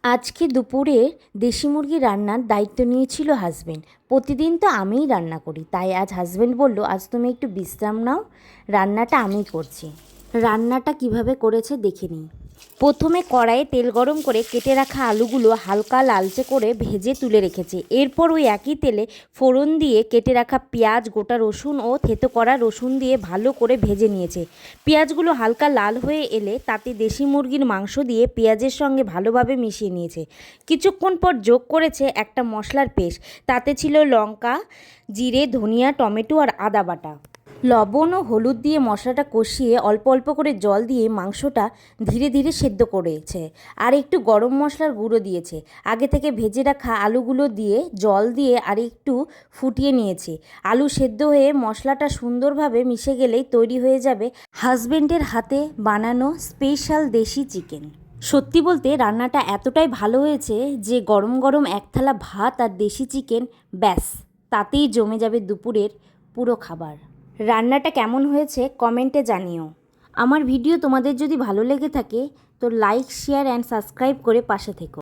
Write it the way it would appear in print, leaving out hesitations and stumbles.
আজকে দুপুরে দেশি মুরগি রান্নার দায়িত্ব নিয়েছিল হাজবেন্ড। প্রতিদিন তো আমিই রান্না করি, তাই আজ হাজবেন্ড বলল আজ তুমি একটু বিশ্রাম নাও, রান্নাটা আমিই করছি। রান্নাটা কিভাবে করেছে দেখে নিই। প্রথমে কড়াইয়ে তেল গরম করে কেটে রাখা আলুগুলো হালকা লালচে করে ভেজে তুলে রেখেছে। এরপর ওই একই তেলে ফোড়ন দিয়ে কেটে রাখা পেঁয়াজ, গোটা রসুন ও থেতো করা রসুন দিয়ে ভালো করে ভেজে নিয়েছে। পেঁয়াজগুলো হালকা লাল হয়ে এলে তাতে দেশি মুরগির মাংস দিয়ে পেঁয়াজের সঙ্গে ভালোভাবে মিশিয়ে নিয়েছে। কিছুক্ষণ পর যোগ করেছে একটা মশলার পেস্ট। তাতে ছিল লঙ্কা, জিরে, ধনিয়া, টমেটো আর আদা বাটা। লবণ ও হলুদ দিয়ে মশলাটা কষিয়ে অল্প অল্প করে জল দিয়ে মাংসটা ধীরে ধীরে সেদ্ধ করেছে। আর একটু গরম মশলার গুঁড়ো দিয়েছে। আগে থেকে ভেজে রাখা আলুগুলো দিয়ে জল দিয়ে আর একটু ফুটিয়ে নিয়েছে। আলু সেদ্ধ হয়ে মশলাটা সুন্দরভাবে মিশে গেলেই তৈরি হয়ে যাবে হাজবেন্ডের হাতে বানানো স্পেশাল দেশি চিকেন। সত্যি বলতে রান্নাটা এতটাই ভালো হয়েছে যে গরম গরম এক থালা ভাত আর দেশি চিকেন, ব্যাস তাতেই জমে যাবে দুপুরের পুরো খাবার। রান্নাটা কেমন হয়েছে কমেন্টে জানিও। আমার ভিডিও তোমাদের যদি ভালো লেগে থাকে তো লাইক, শেয়ার অ্যান্ড সাবস্ক্রাইব করে পাশে থেকো।